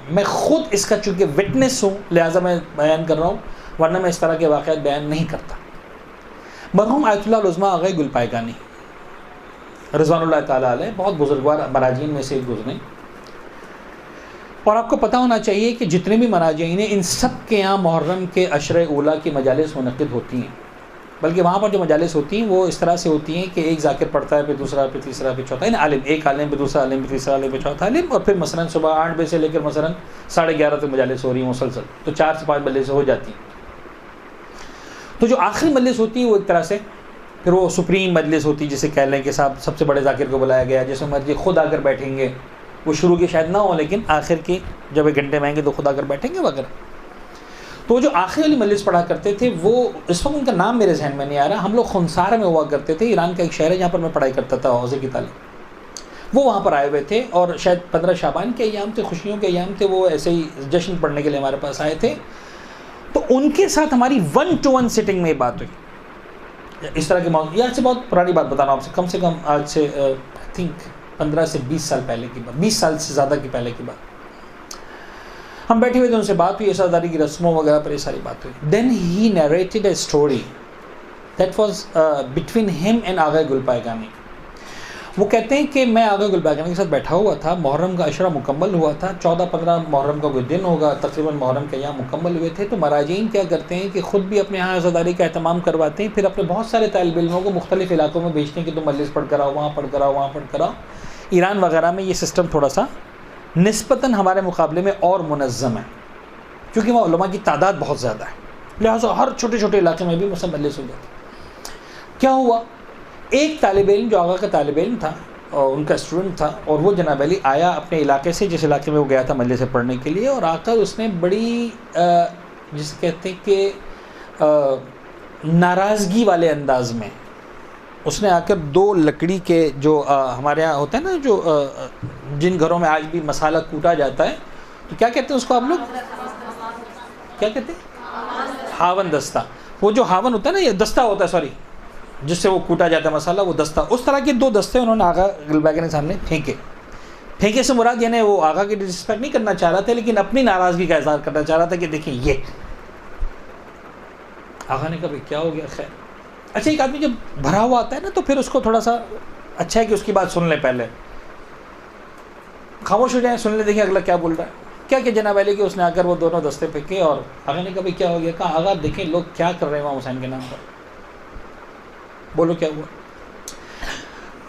میں خود اس کا چونکہ وٹنس ہوں لہٰذا میں بیان کر رہا ہوں، ورنہ میں اس طرح کے واقعات بیان نہیں کرتا۔ مرحوم آیت اللہ العظمیٰ آغا گل پائگانی رضوان اللہ تعالیٰ علیہ بہت بزرگوار مراجعین میں سے گزرے، اور آپ کو پتہ ہونا چاہیے کہ جتنے بھی مراجعین ہیں ان سب کے یہاں محرم کے عشر اولیٰ کی مجالس منعقد ہوتی ہیں، بلکہ وہاں پر جو مجالس ہوتی ہیں وہ اس طرح سے ہوتی ہیں کہ ایک ذاکر پڑھتا ہے، پھر دوسرا، پھر تیسرا، پھر چوتھا، یعنی عالم، ایک عالم پھر دوسرا عالم، پھر تیسرا عالم، پھر چوتھا عالم، اور پھر مثلاً صبح 8 بجے سے لے کر مثلاً 11:30 تک مجالس ہو رہی ہیں مسلسل، تو 4 سے 5 مجلس ہو جاتی ہیں۔ تو جو آخری مجلس ہوتی ہے وہ ایک طرح سے پھر وہ سپریم مجلس ہوتی ہے، جسے کہہ لیں کہ صاحب سب سے بڑے ذاکر کو بلایا گیا، جس میں مرضی خود آ کر بیٹھیں گے، وہ شروع کی شاید نہ ہو لیکن آخر کی جب 1 گھنٹے میں آئیں گے تو خود آ کر بیٹھیں گے وغیرہ۔ تو جو آخری والی مجلس پڑھا کرتے تھے وہ اس وقت ان کا نام میرے ذہن میں نہیں آ رہا، ہم لوگ خنسارہ میں ہوا کرتے تھے، ایران کا ایک شہر ہے جہاں پر میں پڑھائی کرتا تھا حوزے کی تعلیم، وہ وہاں پر آئے ہوئے تھے، اور شاید 15 شعبان کے ایام تھے، خوشیوں کے ایام تھے، وہ ایسے ہی جشن پڑھنے کے لیے ہمارے پاس آئے تھے۔ تو ان کے ساتھ ہماری 1-to-1 سٹنگ میں یہ بات ہوئی، اس طرح کی موضوع، یہ آج سے بہت پرانی بات بتا رہا ہوں آپ سے کم آج سے آئی تھنک 15 سے 20 سال پہلے کی بات، 20 سال سے زیادہ کی پہلے کی بات۔ ہم بیٹھے ہوئے تھے، ان سے بات ہوئی، عزاداری کی رسموں وغیرہ پر یہ ساری بات ہوئی۔ Then he narrated a story that was between ہم اینڈ آغا گل پائگانی۔ وہ کہتے ہیں کہ میں آغا گل پائگانی کے ساتھ بیٹھا ہوا تھا، محرم کا عشرہ مکمل ہوا تھا، 14-15 محرم کا کوئی دن ہوگا، تقریباً محرم کے یہاں مکمل ہوئے تھے۔ تو مراجعین کیا کرتے ہیں کہ خود بھی اپنے یہاں عزاداری کا اہتمام کرواتے ہیں، پھر اپنے بہت سارے طالب علموں کو مختلف علاقوں میں بھیجتے ہیں کہ تم مجلس پڑھ کر آؤ، وہاں پڑھ کر آؤ، وہاں پڑھ کر آؤ۔ ایران وغیرہ میں یہ سسٹم تھوڑا سا نسبتاً ہمارے مقابلے میں اور منظم ہے، کیونکہ وہاں علماء کی تعداد بہت زیادہ ہے، لہٰذا ہر چھوٹے چھوٹے علاقے میں بھی مجلس ہو جاتی۔ کیا ہوا، ایک طالب علم جو آغا کا طالب علم تھا اور ان کا اسٹوڈنٹ تھا، اور وہ جناب علی آیا اپنے علاقے سے، جس علاقے میں وہ گیا تھا مجلس پڑھنے کے لیے، اور آ کر اس نے بڑی جسے کہتے ہیں کہ ناراضگی والے انداز میں اس نے آ کر 2 لکڑی کے جو ہمارے یہاں ہوتا ہے نا، جو جن گھروں میں آج بھی مسالہ کوٹا جاتا ہے، تو کیا کہتے ہیں اس کو آپ لوگ، کیا کہتے ہیں، ہاون دستہ۔ وہ جو ہاون ہوتا ہے نا، یہ دستہ ہوتا ہے، سوری، جس سے وہ کوٹا جاتا ہے مسالہ، وہ دستہ، اس طرح کے 2 دستے انہوں نے آغا گل پائگانی کے سامنے پھینکے سے مراد یعنی وہ آغا کی ڈسرسپیکٹ نہیں کرنا چاہ رہا تھا، لیکن اپنی ناراضگی کا اظہار کرنا چاہ رہا تھا کہ دیکھیں یہ۔ آغا نے کہا بھائی کیا ہو گیا، خیر۔ اچھا، ایک آدمی جب بھرا ہوا آتا ہے نا تو پھر اس کو تھوڑا سا اچھا ہے کہ اس کی بات سن لیں، پہلے خاموش ہو جائیں، سن لیں، دیکھیں اگلا کیا بول رہا ہے۔ کیا کہ جناب علی کے اس نے آ کر وہ 2 دستے پھینکے، اور آغا نے کہا بھائی کیا ہو گیا، کہا آغا دیکھیں لوگ کیا کر رہے ہیں امام حسین کے نام پر، بولو کیا ہوا۔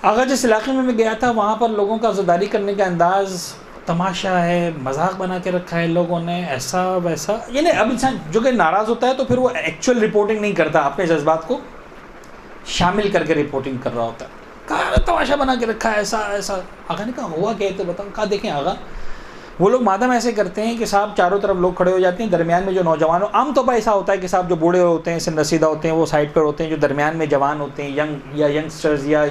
آغا جس علاقے میں گیا تھا وہاں پر لوگوں کا عزاداری کرنے کا انداز تماشا ہے، مذاق بنا کے رکھا ہے لوگوں نے، ایسا ویسا، یعنی اب انسان جو کہ ناراض ہوتا ہے تو پھر وہ ایکچوئل رپورٹنگ نہیں کرتا، اپنے جذبات کو شامل کر کے رپورٹنگ کر رہا ہوتا ہے۔ کہا تماشا بنا کے رکھا ہے، ایسا ایسا۔ آغا نے کہا ہوا کیا ہے تو بتاؤ۔ کہا دیکھیں آغا، وہ لوگ مادام ایسے کرتے ہیں کہ صاحب چاروں طرف لوگ کھڑے ہو جاتے ہیں، درمیان میں جو نوجوان ہو، عام طور پر ایسا ہوتا ہے کہ صاحب جو بوڑھے ہوتے ہیں، سن رسیدہ ہوتے ہیں، وہ سائڈ پر ہوتے ہیں، جو درمیان میں جوان ہوتے ہیں، ینگ یا ینگسٹرز یا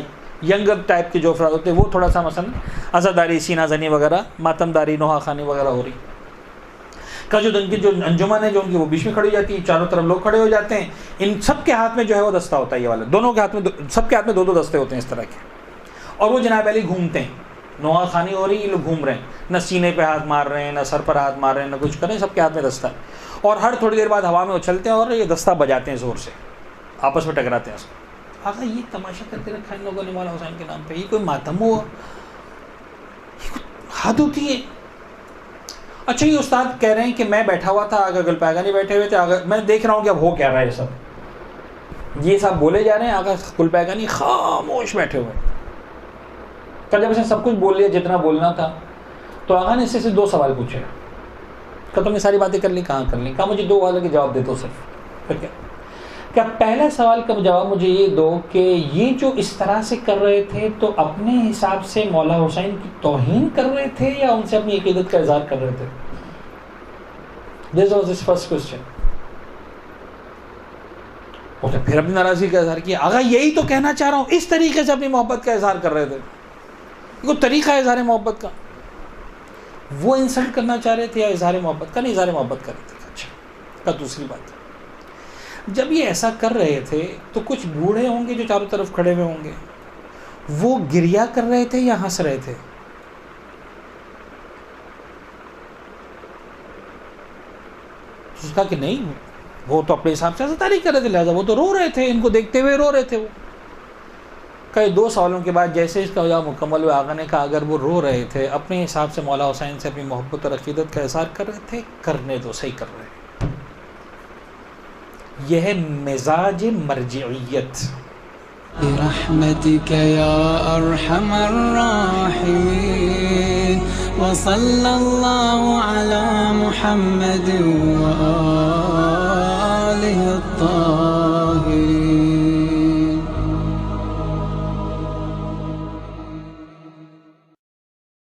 ینگر ٹائپ کے جو افراد ہوتے ہیں، وہ تھوڑا سا مثلا عزاداری، سینہ زنی وغیرہ، ماتم داری، نوحہ خوانی وغیرہ ہو رہی کا جو ان کی جو انجمن ہے جو ان کی، وہ بیچ میں کھڑی ہو جاتی ہے، چاروں طرف لوگ کھڑے ہو جاتے ہیں، ان سب کے ہاتھ میں جو ہے وہ دستہ ہوتا ہے، یہ والا دونوں کے ہاتھ میں، سب کے ہاتھ میں 2 دستے ہوتے ہیں اس طرح کے، اور وہ جناب علی گھومتے ہیں، نوحہ خوانی ہو رہی ہے، یہ لوگ گھوم رہے ہیں، نہ سینے پہ ہاتھ مار رہے ہیں، نہ سر پر ہاتھ مار رہے ہیں، نہ کچھ کر رہے ہیں، سب کے ہاتھ میں دستہ ہے، اور ہر تھوڑی دیر بعد ہوا میں اچھلتے ہیں اور یہ دستہ بجاتے ہیں زور سے، آپس میں ٹکراتے ہیں۔ آقا یہ تماشا کرتے رکھا ان لوگوں نے مولا حسین کے نام پہ، یہ کوئی ماتم ہوا، یہ کوئی حد ہوتی ہے۔ اچھا، یہ استاد کہہ رہے ہیں کہ میں بیٹھا ہوا تھا، آغا گل پائگانی بیٹھے ہوئے تھے، میں دیکھ رہا ہوں کہ اب ہو کیا رہا ہے، یہ سب بولے جا رہے ہیں، آغا گل پائگانی خاموش بیٹھے ہوئے۔ کل جب اس نے سب کچھ بول لیا جتنا بولنا تھا، تو آغا نے اس سے 2 سوال پوچھے، کہ تم نے ساری باتیں کر لی، کہاں کر لی؟ کہا مجھے 2 سوالوں کے جواب دے دو صرف۔ ٹھیک ہے، کیا پہلا سوال کا جواب مجھے یہ دو کہ یہ جو اس طرح سے کر رہے تھے تو اپنے حساب سے مولا حسین کی توہین کر رہے تھے یا ان سے اپنی عقیدت کا اظہار کر رہے تھے؟ This was his first question. اس نے پھر اپنی ناراضگی کا اظہار کیا، آغا یہی تو کہنا چاہ رہا ہوں، اس طریقے سے اپنی محبت کا اظہار کر رہے تھے، کوئی طریقہ ہے اظہار محبت کا؟ وہ انسلٹ کرنا چاہ رہے تھے یا اظہار محبت کا؟ نہیں، اظہار محبت کر رہے تھے۔ اچھا، کا دوسری بات، جب یہ ایسا کر رہے تھے تو کچھ بوڑھے ہوں گے جو چاروں طرف کھڑے ہوئے ہوں گے، وہ گریہ کر رہے تھے یا ہنس رہے تھے؟ اس کا کہ نہیں وہ تو اپنے حساب سے ستاری کر رہے تھے، لہٰذا وہ تو رو رہے تھے، ان کو دیکھتے ہوئے رو رہے تھے وہ. کئی 2 سوالوں کے بعد جیسے اس کا جواب مکمل ہوا، آقا نے کہا اگر وہ رو رہے تھے اپنے حساب سے مولا حسین سے اپنی محبت اور عقیدت کا اظہار کر رہے تھے، کرنے تو صحیح کر رہے ہیں. یہ ہے مزاج مرجعیت. برحمتك يا أرحم الراحمين وصلى الله على محمد وآله